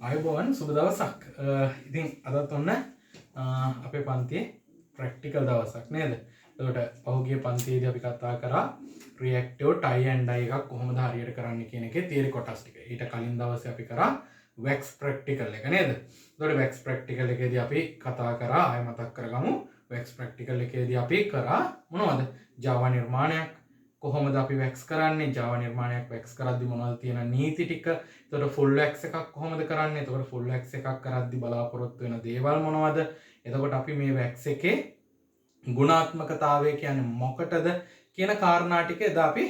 අයබෝවන් සුබ දවසක්. ඉතින් අදත් ඔන්න අපේ පන්තියේ ප්‍රැක්ටිකල් දවසක් නේද? එතකොට පහුගිය පන්තියේදී අපි කතා කරා රියැක්ටිව් ටයි ඇන්ඩ් ඩයි එකක් කොහොමද හරියට කරන්න කියන එකේ තියරි කොටස් ටික. ඊට කලින් දවසේ අපි කරා වැක්ස් ප්‍රැක්ටිකල් එක නේද? එතකොට වැක්ස් ප්‍රැක්ටිකල් එකේදී අපි කතා කරා ආය මතක් කරගමු. වැක්ස් ප්‍රැක්ටිකල් එකේදී අපි කරා මොනවද? Java නිර්මාණයක් කොහොමද අපි වැක්ස් කරන්නේ, Java නිර්මාණයක් වැක්ස් කරද්දී මොනවද තියෙන නීති ටික, එතකොට ෆුල් වැක්ස් එකක් කොහොමද කරන්නේ, එතකොට ෆුල් වැක්ස් එකක් කරද්දී බලාපොරොත්තු වෙන දේවල් මොනවද, එතකොට අපි මේ වැක්ස් එකේ ගුණාත්මකතාවය කියන්නේ මොකටද කියන කාරණා ටික එදා අපි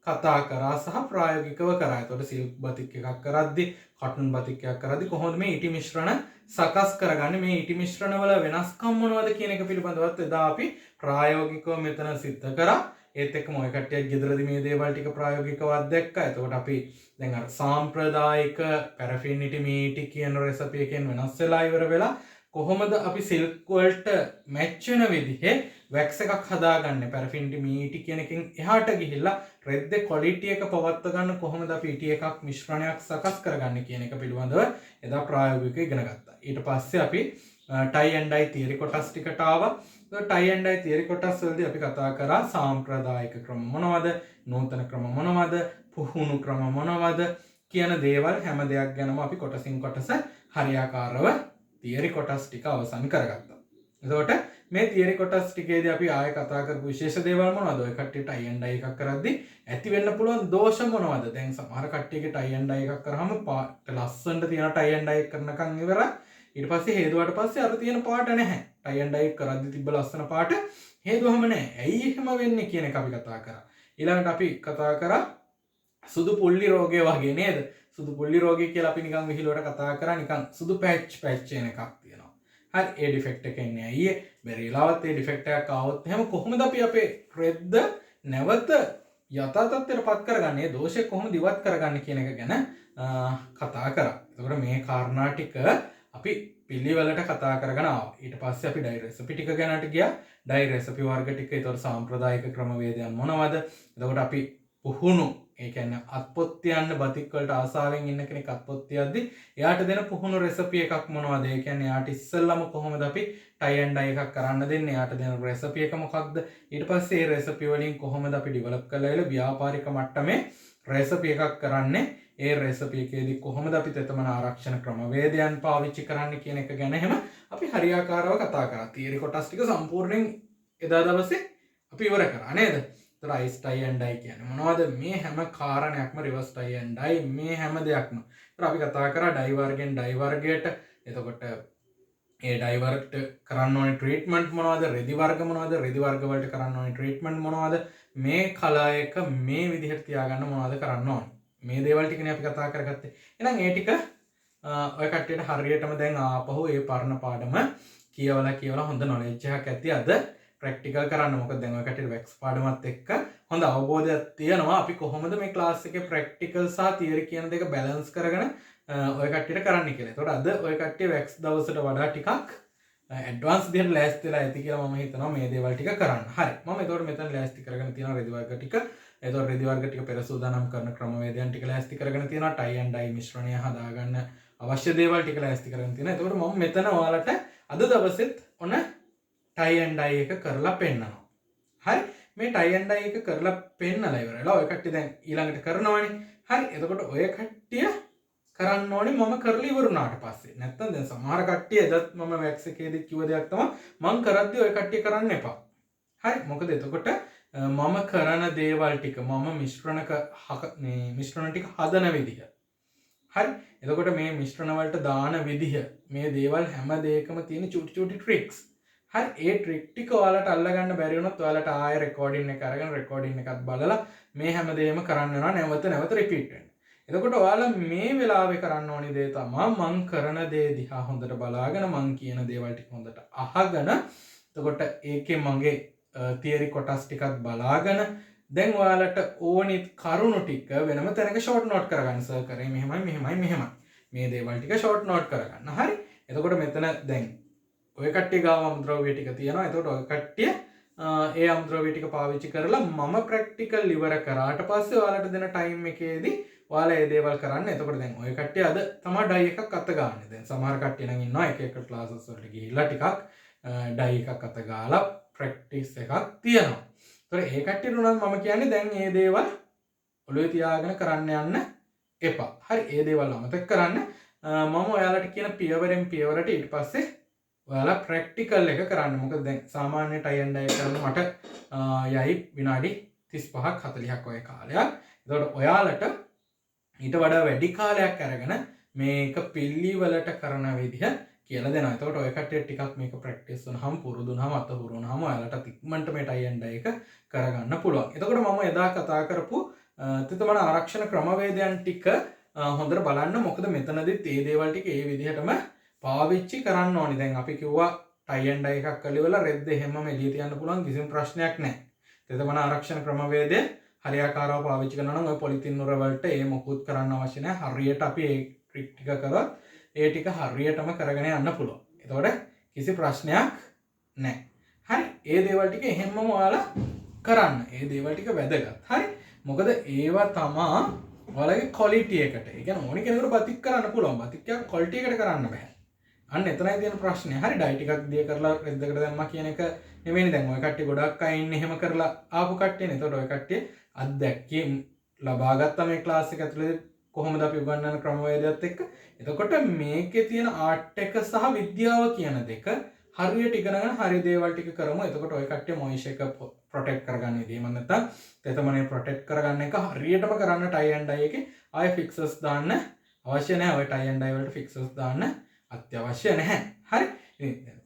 කතා කරා සහ ප්‍රායෝගිකව කරා. එතකොට සිල්ක් බතික් එකක් කරද්දී, කටන් බතික් එකක් කරද්දී කොහොමද මේ ඉටි මිශ්‍රණ සකස් කරගන්නේ, මේ ඉටි මිශ්‍රණ වල වෙනස්කම් මොනවද කියන එක පිළිබඳවත් එදා අපි ප්‍රායෝගිකව මෙතන සිද්ධ කරා. ඒත් එක්කම ඔය කට්ටියක් ගෙදරදී මේ දේවල් ටික ප්‍රායෝගිකව අත්දැක්කා. එතකොට අපි දැන් අර සාම්ප්‍රදායික පැරෆින් ඉටි මීටි කියන රෙසිපි එකෙන් වෙනස් වෙලා ඉවර වෙලා කොහොමද අපි සිල්ක් වලට මැච් වෙන විදිහේ වැක්ස් එකක් හදාගන්නේ, පැරෆින් ඉටි මීටි කියන එකෙන් එහාට ගිහිල්ලා රෙද්දේ ක්වොලිටි එක පවත්වා ගන්න කොහොමද අපි ඉටි එකක් මිශ්‍රණයක් සකස් කරගන්නේ කියන එක පිළිබඳව එදා ප්‍රායෝගිකව ඉගෙන ගත්තා. ඊට පස්සේ අපි ටයි ඇන්ඩ් ඩයි තියරි කොටස් ටිකට ආවා. ටයි ඇන්ඩ් ඩයි තියරි කොටස් වලදී අපි කතා කරා සාම්ප්‍රදායික ක්‍රම මොනවද, නූතන ක්‍රම මොනවද, පුහුණු ක්‍රම මොනවද කියන දේවල් හැම දෙයක් ගැනම අපි කොටසින් කොටස හරියාකාරව තියරි කොටස් ටික අවසන් කරගත්තා. එතකොට මේ තියරි කොටස් ටිකේදී අපි ආයෙ කතා කරපු විශේෂ දේවල් මොනවද? ඔය කට්ටිය ටයි ඇන්ඩ් ඩයි එකක් කරද්දී ඇති වෙන්න පුළුවන් දෝෂ මොනවද? දැන් සමහර කට්ටියගේ ටයි ඇන්ඩ් ඩයි එකක් කරාම පාට ලස්සනට තියෙන ටයි ඇන්ඩ් ඩයි එක කරනකන් ඉවරයි. ඊට පස්සේ හේදුවට පස්සේ අර තියෙන පාට නැහැ. ටයි ඇන්ඩ් ඩයි කරද්දී තිබ්බ ලස්සන පාට හේදුවම නැහැ. ඇයි එහෙම වෙන්නේ කියන එක අපි කතා කරා. ඊළඟට අපි කතා කරා සුදු පුල්ලි රෝගය වගේ නේද? සුදු පුල්ලි රෝගය කියලා අපි නිකන් විහිළුවට කතා කරා, නිකන් සුදු පැච් වෙන එකක් තියෙනවා. හරි, ඒ ඩිෆෙක්ට් එක එන්නේ ඇයි? බැරි වෙලාවත් ඒ ඩිෆෙක්ට් එකක් ආවොත් එහෙම කොහොමද අපි අපේ රෙද්ද නැවත යථා තත්ත්වයට පත් කරගන්නේ, දෝෂය කොහොමද ඉවත් කරගන්නේ කියන එක ගැන කතා කරා. එතකොට මේ කාරණා ටික අපි පිළිවෙලට කතා කරගෙන ආවා. ඊට පස්සේ අපි ඩයි රෙසිපි ටික ගැනට ගියා. ඩයි රෙසිපි වර්ග ටික. ඒතකොට සාම්ප්‍රදායික ක්‍රමවේදයන් මොනවද? එතකොට අපි පුහුණු, ඒ කියන්නේ අත්පොත් තියන්න බතික් වලට ආසාවෙන් ඉන්න කෙනෙක් අත්පොත් තියද්දි එයාට දෙන පුහුණු රෙසිපි එකක් මොනවද? ඒ කියන්නේ එයාට ඉස්සෙල්ලම කොහොමද අපි ටයි ඇන්ඩ් ඩයි එකක් කරන්න දෙන්නේ? එයාට දෙන රෙසිපි එක මොකක්ද? ඊට පස්සේ ඒ රෙසිපි වලින් කොහොමද අපි ඩෙවලොප් කරලා ඉල ව්‍යාපාරික මට්ටමේ රෙසිපි එකක් කරන්නේ? ඒ රෙසිපි එකේදී කොහොමද අපි තෙතමන ආරක්ෂණ ක්‍රමවේදයන් පාවිච්චි කරන්න කියන එක ගැන එහෙම අපි හරියාකාරව කතා කරා. තියරි කොටස් ටික සම්පූර්ණයෙන් එදා දවසේ අපි ඉවර කරා නේද? ඒතර අයිස් ටයි ඇන්ඩ් ඩයි කියන්නේ මොනවද? මේ හැම කාරණයක්ම රිවර්ස් ටයි ඇන්ඩ් ඩයි මේ හැම දෙයක්ම. ඒතර අපි කතා කරා ඩයි වර්ගෙන් ඩයි වර්ගයට. එතකොට ඒ ඩයි වර්ගට කරන්න ඕනේ ට්‍රීට්මන්ට් මොනවද? රෙදි වර්ග මොනවද? රෙදි වර්ග වලට කරන්න ඕනේ ට්‍රීට්මන්ට් මොනවද? මේ කලයක මේ විදිහට තියාගන්න මොනවද කරන්න ඕනේ? මේ දේවල් ටිකනේ අපි කතා කරගත්තේ. එහෙනම් ඒ ටික ඔය කට්ටියට හරියටම දැන් ආපහු ඒ පරණ පාඩම කියවලා හොඳ නොලෙජ් එකක් ඇති අද ප්‍රැක්ටිකල් කරන්න. මොකද දැන් ඔය කට්ටියට වැක්ස් පාඩමත් එක්ක හොඳ අවබෝධයක් තියෙනවා අපි කොහොමද මේ ක්ලාස් එකේ ප්‍රැක්ටිකල් සහ තියරි කියන දෙක බැලන්ස් කරගෙන ඔය කට්ටියට කරන්න කියලා. ඒතකොට අද ඔය කට්ටිය වැක්ස් දවසට වඩා ටිකක් ඇඩ්වාන්ස් විදිහට ලෑස්ති වෙලා ඇති කියලා මම හිතනවා මේ දේවල් ටික කරන්න. හරි. මම ඒතකොට මෙතන ලෑස්ති කරගෙන තියෙනවා රෙදි වර්ග ටික. එතකොට රෙදි වර්ග ටික පෙර සූදානම් කරන ක්‍රමවේදයන් ටික ලෑස්ති කරගෙන තියෙනවා. ටයි ඇන්ඩ් ඩයි මිශ්‍රණය හදාගන්න අවශ්‍ය දේවල් ටික ලෑස්ති කරගෙන තියෙනවා. එතකොට මම මෙතන ඔයාලට අද දවසෙත් ඔන්න ටයි ඇන්ඩ් ඩයි එක කරලා පෙන්නනවා. හරි, මේ ටයි ඇන්ඩ් ඩයි එක කරලා පෙන්නලා ඉවරලා ඔය කට්ටිය දැන් ඊළඟට කරනවානේ. හරි, එතකොට ඔය කට්ටිය කරන්න ඕනේ මම කරලා ඉවරුණාට පස්සේ. නැත්තම් දැන් සමහර කට්ටිය එදත් මම වැක්ස් එකේදී කිව්ව දෙයක් තමයි මම කරද්දී ඔය කට්ටිය කරන්න එපා. හරි, මොකද එතකොට මම කරන දේවල් ටික මම මිශ්‍රණ ටික හදන විදිහ. හරි, එතකොට මේ මිශ්‍රණ වලට දාන විදිහ, මේ දේවල් හැම දෙයකම තියෙන චුටි ට්‍රික්ස්. හරි, ඒ ට්‍රික් ටික ඔයාලට අල්ලගන්න බැරි වුණොත් ඔයාලට ආයෙ රෙකෝඩින් එක අරගෙන රෙකෝඩින් එකත් බලලා මේ හැම දෙයක්ම කරන්න වෙනවා, නැවත රිපීට් වෙන්න. එතකොට ඔයාලා මේ වෙලාවේ කරන්න ඕනි දේ තමයි මං කරන දේ දිහා හොඳට බලාගෙන මං කියන දේවල් ටික හොඳට අහගෙන එතකොට ඒකේ මගේ තියරි කොටස් ටිකක් බලාගෙන දැන් ඔයාලට ඕනි කරුණු ටික වෙනම තැනක ෂෝට් නෝට් කරගන්න. සර් කරේ මෙහෙමයි මේ දේවල් ටික ෂෝට් නෝට් කරගන්න. හරි, එතකොට මෙතන දැන් ඔය කට්ටිය ගාව අමුද්‍රව්‍ය ටික තියෙනවා. එතකොට ඔය කට්ටිය ඒ අමුද්‍රව්‍ය ටික පාවිච්චි කරලා මම ප්‍රැක්ටිකල් ඉවර කරාට පස්සේ ඔයාලට දෙන ටයිම් එකේදී ඔයාලා ඒ දේවල් කරන්න. එතකොට දැන් ඔය කට්ටිය අද තමයි ඩයි එකක් අත ගන්න. දැන් සමහර කට්ටිය නම් ඉන්නවා එක එක ක්ලාසස් වලට ගිහිල්ලා ටිකක් ඩයි එකක් අත ගාලා ප්‍රැක්ටිස් එකක් තියෙනවා. ඒතකොට ඒ කට්ටියට උනත් මම කියන්නේ දැන් මේ දේවල් ඔළුවේ තියාගෙන කරන්න යන්න එපා. හරි ඒ දේවල් අමතක කරන්න. මම ඔයාලට කියන පියවරෙන් පියවරට ඊට පස්සේ ඔයාලා ප්‍රැක්ටිකල් එක කරන්න. මොකද දැන් සාමාන්‍ය ටයි ඇන්ඩ් ඩයි කරන්න මට යයි විනාඩි 35ක් 40ක් වගේ කාලයක්. එතකොට ඔයාලට ඊට වඩා වැඩි කාලයක් අරගෙන මේක පිළිවෙලට කරන විදිහ කියලා දෙනවා. එතකොට ඔය කට්ටිය ටිකක් මේක ප්‍රැක්ටිස් වුණාම පුරුදු වුණාම අත හුරුුණාම ඔයාලට ඉක්මනට මේ ටයි ඇන්ඩ් ඩයි එක කරගන්න පුළුවන්. එතකොට මම එදා කතා කරපු තෙතමන ආරක්ෂණ ක්‍රමවේදයන් ටික හොඳට බලන්න. මොකද මෙතනදිත් මේ දේවල් ටික ඒ විදිහටම පාවිච්චි කරන්න ඕනි. දැන් අපි කිව්වා ටයි ඇන්ඩ් ඩයි එකක් කළේ රෙද්ද හැමම එළිය තියන්න පුළුවන් කිසිම ප්‍රශ්නයක් නැහැ. තෙතමන ආරක්ෂණ ක්‍රමවේදය හරියාකාරව පාවිච්චි කරනවා නම් ඔය පොලිතින් නුර වලට ඒ මොකුත් කරන්න අවශ්‍ය නැහැ. හරියට අපි ඒ ට්‍රික් ටික කරොත් ඒ ටික හරියටම කරගෙන යන්න පුළුවන්. එතකොට කිසි ප්‍රශ්නයක් නැහැ. හරි. ඒ දේවල් ටික එහෙමම ඔයාලා කරන්න. ඒ දේවල් ටික වැදගත්. හරි. මොකද ඒවා තමා ඔයාලගේ ක්වොලිටි එකට. ඒ කියන්නේ ඕනි කෙනෙකුට බතික් කරන්න පුළුවන්. බතික් එකක් ක්වොලිටි එකට කරන්න බෑ. අන්න එතනයි තියෙන ප්‍රශ්නේ. හරි. ඩයි ටිකක් දිය කරලා රෙද්දකට දැම්මා කියන එක නෙමෙයි. දැන් ඔය කට්ටිය ගොඩක් අය ඉන්නේ එහෙම කරලා ආපු කට්ටියනේ. එතකොට ඔය කට්ටිය අත්දැකීම් ලබාගත්තා මේ ක්ලාස් එක ඇතුලේ කොහොමද අපි උගන්වන ක්‍රමවේදයත් එක්ක. එතකොට මේකේ තියෙන ආර්ට් එක සහ විද්‍යාව කියන දෙක හරියට ඉගෙනගෙන හරි දේවල් ටික කරමු. එතකොට ඔය කට්ටිය මොයිෂ් එක ප්‍රොටෙක්ට් කරගන්න ඉතින් මම නැත්තම් තෙතමනේ ප්‍රොටෙක්ට් කරගන්න එක හරියටම කරන්න ටයි ඇන්ඩ් ඩයි එකේ ආයෙ ෆික්සර්ස් දාන්න අවශ්‍ය නැහැ. ඔය ටයි ඇන්ඩ් ඩයි වලට ෆික්සර්ස් දාන්න අත්‍යවශ්‍ය නැහැ. හරි. ඉතින්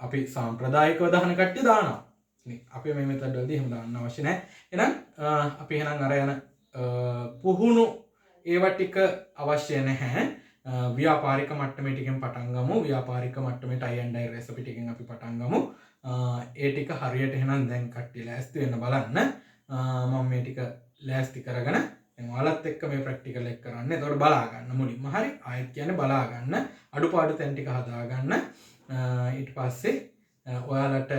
අපි සාම්ප්‍රදායිකව දාන කට්ටිය දානවා. ඉතින් අපි මේ මෙතඩ් වලදී එහෙම දාන්න අවශ්‍ය නැහැ. එහෙනම් අපි එහෙනම් අර යන පුහුණු ඒවා ටික අවශ්‍ය නැහැ. ව්‍යාපාරික මට්ටමේ ටිකෙන් පටන් ගමු. ව්‍යාපාරික මට්ටමේ ටයි ඇන්ඩ් ඩයි රෙසිපි ටිකෙන් අපි පටන් ගමු. ඒ ටික හරියට එහෙනම් දැන් කට්ටිය ලෑස්ති වෙන්න බලන්න. මම මේ ටික ලෑස්ති කරගෙන දැන් ඔයාලත් එක්ක මේ ප්‍රැක්ටිකල් එක කරන්න. එතකොට බලා ගන්න මුලින්ම. හරි. ආයෙත් කියන්නේ බලා ගන්න. අඩුපාඩු තැන් ටික හදා ගන්න. ඊට පස්සේ ඔයාලට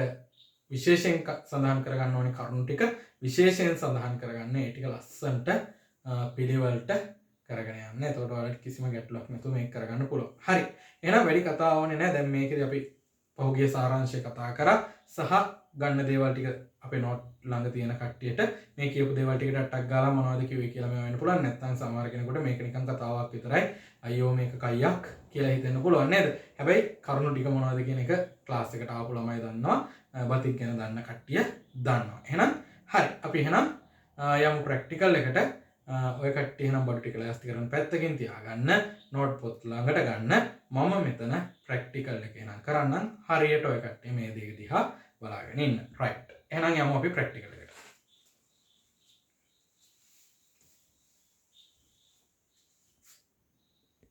විශේෂයෙන් සඳහන් කරගන්න ඕනේ කරුණු ටික විශේෂයෙන් සඳහන් කරගන්න. ඒ ටික ලස්සන්ට පිළිවෙලට කරගෙන යන්න. එතකොට ඔයාලට කිසිම ගැටලුවක් නැතුව මේක කරගන්න පුළුවන්. හරි. එහෙනම් වැඩි කතා ඕනේ නැහැ. දැන් මේකදී අපි පහුගිය සාරාංශය කතා කරා සහ ගන්න දේවල් ටික අපේ නෝට් ළඟ තියෙන කට්ටියට මේ කියපු දේවල් ටිකට ටක් ගාලා මොනවද කිව්වේ කියලා මේ වෙන්න පුළුවන්. නැත්නම් සමහර කෙනෙකුට මේක නිකන් කතාවක් විතරයි. අයියෝ මේක කයියක් කියලා හිතෙන්න පුළුවන් නේද? හැබැයි කරුණු ටික මොනවද කියන එක ක්ලාස් එකට ආපු ළමයි දන්නවා. බතික් ගැන දන්න කට්ටිය දන්නවා. එහෙනම් හරි. අපි එහෙනම් යමු ප්‍රැක්ටිකල් එකට. ඔය කට්ටිය එහෙනම් බඩු ටික ලෑස්ති කරන් පැත්තකින් තියාගන්න. නෝට් පොත් ළඟට ගන්න. මම මෙතන ප්‍රැක්ටිකල් එක එහෙනම් කරන්නම්. හරියට ඔය කට්ටිය මේ දේ දිහා බලාගෙන ඉන්න. රයිට්. එහෙනම් යමු අපි ප්‍රැක්ටිකල්